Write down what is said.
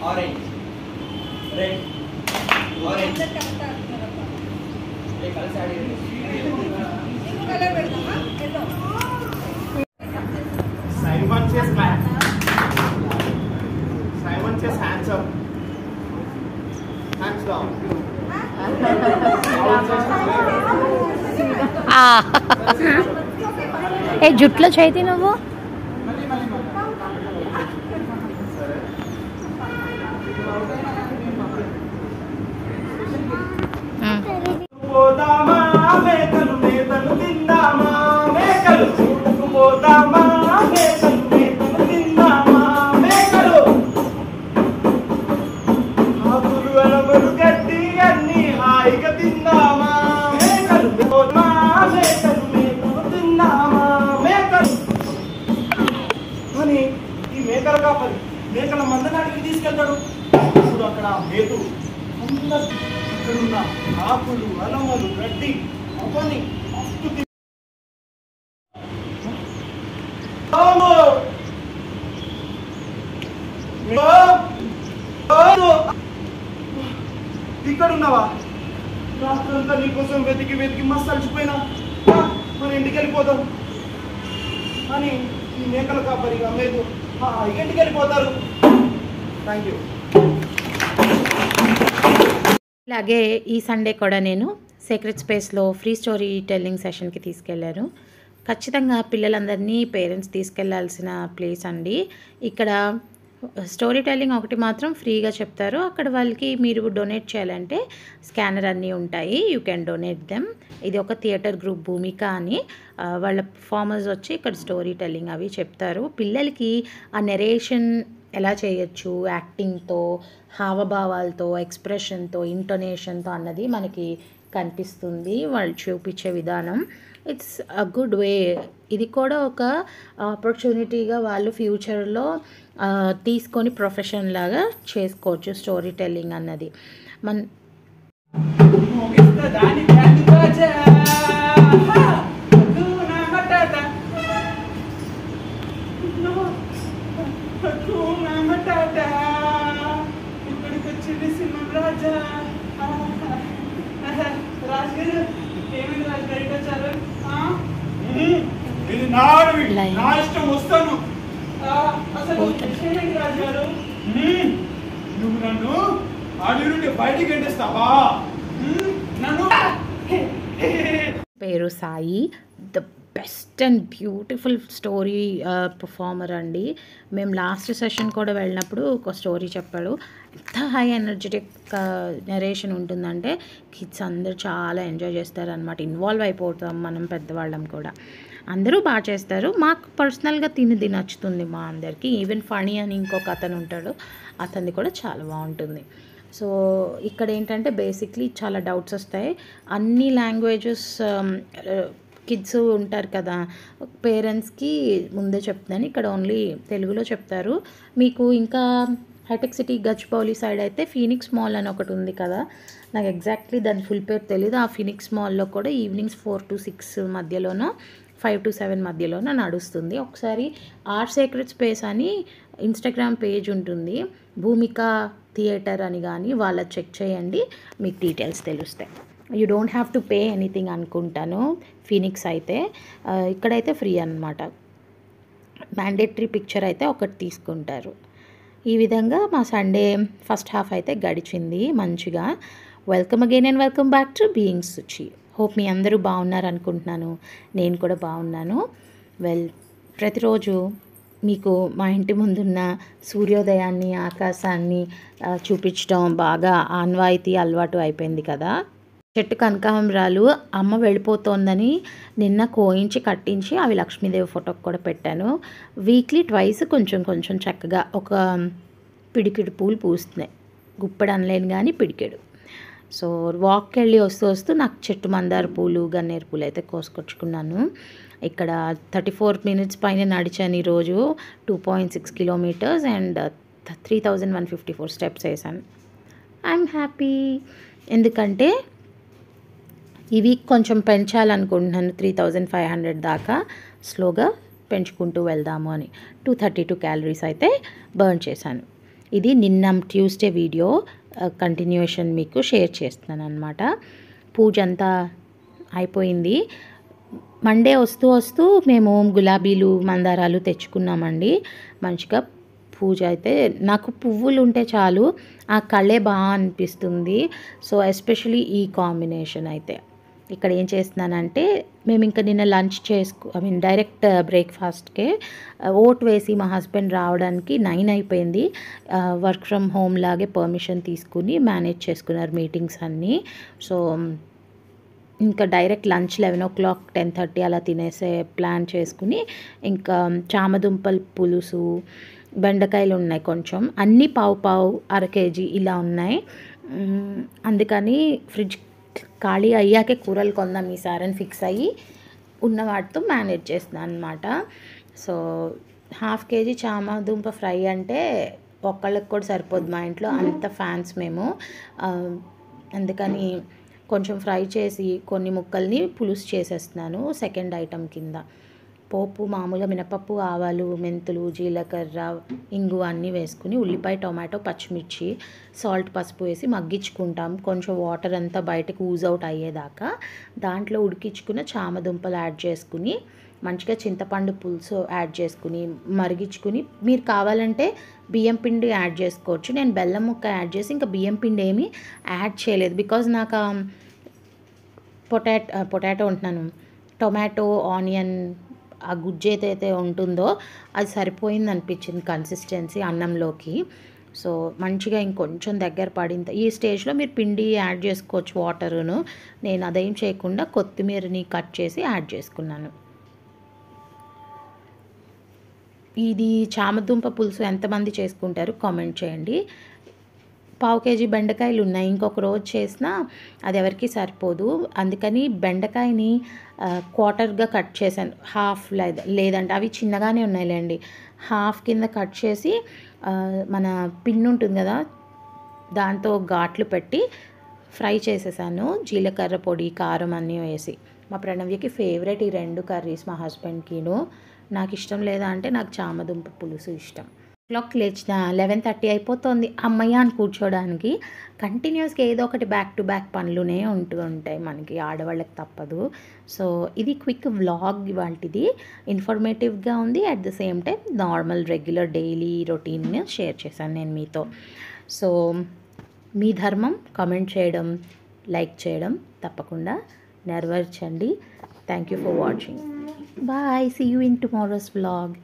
Orange, red, orange. ఏ colour add చేయండి. ఇంకో కలర్ పెడతామా? Yellow. Simon says man. Simon says hands up. Hands down. ఏ జుట్లో చేతి నువ్వు పోదామా మేకలు మేకలు తిందామా మేకలు పోదామా మేకలు మేకలు తిందామా మేకలు ఆకులు అలవలు గడ్డి అన్ని హాయిగా తిందామా మేకలు పోదామా మేకలు మేకలు తిందామా మేకలు అని ఈ మేకలు కాపలి మేకల మందనాటికి తీసుకెళ్తాడు. ఇప్పుడు అక్కడ మేతు అందరూ ఇక్కడున్న ఆకులు అలమలు గడ్డి అవన్నీ మస్తు ఇక్కడున్నావా? రాత్రంతా నీకోసం వెతికి వెతికి మస్తు అలసిపోయినా. మన ఇంటికి వెళ్ళిపోతాం అని ఈ మేకల కాపరిగా లేదు ఇంటికి వెళ్ళిపోతారు. Thank you. అలాగే ఈ సండే కూడా నేను సీక్రెట్ స్పేస్లో ఫ్రీ స్టోరీ టెల్లింగ్ సెషన్కి తీసుకెళ్లాను. ఖచ్చితంగా పిల్లలందరినీ పేరెంట్స్ తీసుకెళ్లాల్సిన ప్లేస్ అండి. ఇక్కడ స్టోరీ టెల్లింగ్ ఒకటి మాత్రం ఫ్రీగా చెప్తారు. అక్కడ వాళ్ళకి మీరు డొనేట్ చేయాలంటే స్కానర్ అన్నీ ఉంటాయి. You can donate them. ఇది ఒక థియేటర్ గ్రూప్ భూమిక అని వాళ్ళ పర్ఫార్మర్స్ వచ్చి ఇక్కడ స్టోరీ టెల్లింగ్ అవి చెప్తారు. పిల్లలకి ఆ నెరేషన్ ఎలా చేయొచ్చు, యాక్టింగ్తో, హావభావాలతో, ఎక్స్ప్రెషన్తో, ఇంటోనేషన్తో అన్నది మనకి కనిపిస్తుంది వాళ్ళు చూపించే విధానం. It's a good way. ఇది కూడా ఒక ఆపర్చునిటీగా వాళ్ళు ఫ్యూచర్లో తీసుకొని ప్రొఫెషన్ లాగా చేసుకోవచ్చు స్టోరీ టెల్లింగ్ అన్నది. ఇక్కడికి వచ్చింది సింహం రాజా. రాజుగారు ఏమైంది రాజుగారు ఇటు వచ్చారు? ఇది నా ఇష్టం వస్తాను. అసలు రాజుగారు నువ్వు నన్ను అడవి నుండి బయటికి ఎండేస్తావా? నన్ను పేరు Sai. The best and beautiful story performer అండి. మేము లాస్ట్ సెషన్ కూడా వెళ్ళినప్పుడు ఒక స్టోరీ చెప్పాడు. ఎంత హై ఎనర్జెటిక్ నరేషన్ ఉంటుందంటే కిడ్స్ అందరూ చాలా ఎంజాయ్ చేస్తారనమాట. ఇన్వాల్వ్ అయిపోతాం మనం పెద్దవాళ్ళం కూడా. అందరూ బాగా చేస్తారు. మాకు పర్సనల్గా తిని నచ్చుతుంది మా అందరికీ. ఈవెన్ ఫణి అని ఇంకొక అతను ఉంటాడు, అతనిది కూడా చాలా బాగుంటుంది. సో ఇక్కడ ఏంటంటే బేసిక్లీ చాలా డౌట్స్ వస్తాయి. అన్ని లాంగ్వేజెస్ కిడ్స్ ఉంటారు కదా, పేరెంట్స్కి ముందే చెప్తాను. ఇక్కడ ఓన్లీ తెలుగులో చెప్తారు. మీకు ఇంకా హైటెక్ సిటీ గచ్చిబౌలి సైడ్ అయితే ఫీనిక్స్ మాల్ అని ఒకటి ఉంది కదా, నాకు ఎగ్జాక్ట్లీ దాని ఫుల్ పేరు తెలీదు. ఆ ఫీనిక్స్ మాల్లో కూడా ఈవినింగ్స్ 4 to 6 మధ్యలోనో 5 to 7 మధ్యలోనో నడుస్తుంది. ఒకసారి ఆర్ సీక్రెట్ స్పేస్ అని ఇన్స్టాగ్రామ్ పేజ్ ఉంటుంది, భూమిక థియేటర్ అని, కానీ వాళ్ళ చెక్ చేయండి, మీకు డీటెయిల్స్ తెలుస్తాయి. You don't have to pay anything అనుకుంటాను ఫీనిక్స్ అయితే. ఇక్కడైతే ఫ్రీ అన్నమాట. మ్యాండేటరీ పిక్చర్ అయితే ఒకటి తీసుకుంటారు. ఈ విధంగా మా సండే ఫస్ట్ హాఫ్ అయితే గడిచింది మంచిగా. Welcome again and welcome back to being Suchi. Hope మీ అందరూ బాగున్నారు అనుకుంటున్నాను. నేను కూడా బాగున్నాను. ప్రతిరోజు మీకు మా ఇంటి ముందున్న సూర్యోదయాన్ని, ఆకాశాన్ని చూపించడం బాగా ఆన్వాయితీ అలవాటు అయిపోయింది కదా. చెట్టు కనకాంబరాలు అమ్మ వెళ్ళిపోతోందని నిన్న కోయించి కట్టించి అవి లక్ష్మీదేవి ఫోటోకి కూడా పెట్టాను. వీక్లీ ట్వైస్ కొంచెం కొంచెం చక్కగా ఒక పిడికిడు పూలు పూస్తున్నాయి. గుప్పెడు అనలేను కానీ పిడికెడు. సో వాక్కి వెళ్ళి వస్తూ వస్తూ నాకు చెట్టు మందార పూలు, గన్నేరు పూలు అయితే కోసుకొచ్చుకున్నాను. ఇక్కడ 34 minutes పైన నడిచాను ఈరోజు. 2.6 kilometers అండ్ 3154 steps వేసాను. I'm happy. ఎందుకంటే ఈ వీక్ కొంచెం పెంచాలనుకుంటున్నాను, 3500 దాకా స్లోగా పెంచుకుంటూ వెళ్దాము అని. 232 calories అయితే బర్న్ చేశాను. ఇది నిన్న ట్యూస్డే వీడియో కంటిన్యూషన్ మీకు షేర్ చేస్తున్నాను అనమాట. పూజ అంతా అయిపోయింది. మండే వస్తూ వస్తూ మేము గులాబీలు మందారాలు తెచ్చుకున్నామండి. మంచిగా పూజ అయితే నాకు పువ్వులు ఉంటే చాలు, ఆ కళే బాగా అనిపిస్తుంది. సో ఎస్పెషలీ ఈ కాంబినేషన్ అయితే ఇక్కడ ఏం చేస్తున్నానంటే, మేము ఇంకా నిన్న లంచ్ డైరెక్ట్ బ్రేక్ఫాస్ట్కే ఓట్ వేసి మా హస్బెండ్ రావడానికి 9 అయిపోయింది. వర్క్ ఫ్రమ్ హోమ్ లాగే పర్మిషన్ తీసుకుని మేనేజ్ చేసుకున్నారు మీటింగ్స్ అన్నీ. సో ఇంకా డైరెక్ట్ లంచ్ 11 o'clock 10:30 అలా తినేసే ప్లాన్ చేసుకుని, ఇంకా చామదుంపల పులుసు, బెండకాయలు ఉన్నాయి కొంచెం, అన్నీ పావు అర కేజీ ఇలా ఉన్నాయి. అందుకని ఫ్రిడ్జ్ ఖాళీ అయ్యాకే కూరలు కొందాం ఈసారి అని ఫిక్స్ అయ్యి ఉన్న వాటితో మేనేజ్ చేస్తున్నాను అనమాట. సో 1/2 kg చామదుంప ఫ్రై అంటే ఒక్కళ్ళకి కూడా సరిపోదు, మా ఇంట్లో అంత ఫ్యాన్స్ మేము. అందుకని కొంచెం ఫ్రై చేసి కొన్ని ముక్కల్ని పులుసు చేసేస్తున్నాను సెకండ్ ఐటమ్ కింద. పోపు మామూలుగా మినపప్పు, ఆవాలు, మెంతులు, జీలకర్ర, ఇంగు అన్నీ వేసుకుని ఉల్లిపాయ, టొమాటో, పచ్చిమిర్చి, సాల్ట్, పసుపు వేసి మగ్గించుకుంటాం. కొంచెం వాటర్ అంతా బయటకు ఊజ్ అవుట్ అయ్యేదాకా దాంట్లో ఉడికించుకున్న చామదుంపలు యాడ్ చేసుకుని మంచిగా చింతపండు పులుసు యాడ్ చేసుకుని మరిగించుకుని, మీరు కావాలంటే బియ్యం పిండి యాడ్ చేసుకోవచ్చు. నేను బెల్లం ముక్క యాడ్ చేసి ఇంకా బియ్యం పిండి ఏమీ యాడ్ చేయలేదు. బికాజ్ నాకు పొటాటో ఉంటున్నాను, టొమాటో, ఆనియన్ ఆ గుజ్జు ఏదైతే ఉంటుందో అది సరిపోయింది అనిపించింది కన్సిస్టెన్సీ అన్నంలోకి. సో మంచిగా ఇంకొంచెం దగ్గర పడింది. ఈ స్టేజ్లో మీరు పిండి యాడ్ చేసుకోవచ్చు వాటరును. నేను అదేం చేయకుండా కొత్తిమీరని కట్ చేసి యాడ్ చేసుకున్నాను. ఇది చామదుంప పులుసు ఎంతమంది చేసుకుంటారు కామెంట్ చేయండి. 1/2 kg బెండకాయలు ఉన్నాయి, ఇంకొక రోజు చేసినా అది ఎవరికి సరిపోదు. అందుకని బెండకాయని క్వార్టర్గా కట్ చేశాను, హాఫ్ లేదంటే అవి చిన్నగానే ఉన్నాయిలేండి, హాఫ్ కింద కట్ చేసి మన పిన్ ఉంటుంది కదా దాంతో ఘాట్లు పెట్టి ఫ్రై చేసేసాను. జీలకర్ర పొడి, కారం అన్నీ వేసి. మా ప్రణవ్యకి ఫేవరెట్ ఈ 2 కర్రీస్, మా హస్బెండ్కిను. నాకు ఇష్టం లేదా అంటే నాకు చామదుంప పులుసు ఇష్టం. క్లాక్ లేచిన 11:30 అయిపోతుంది. అమ్మయ్య అని కూర్చోడానికి కంటిన్యూస్గా ఏదో ఒకటి బ్యాక్ టు బ్యాక్ పనులునే ఉంటూ ఉంటాయి మనకి, ఆడవాళ్ళకి తప్పదు. సో ఇది క్విక్ వ్లాగ్ ఇవాళది, ఇన్ఫర్మేటివ్గా ఉంది. At the same time normal regular daily రొటీన్ని షేర్ చేశాను నేను మీతో. సో మీ ధర్మం కామెంట్ చేయడం, లైక్ చేయడం తప్పకుండా నెరవేర్చండి. Thank you for watching. Bye, see you in tomorrow's vlog.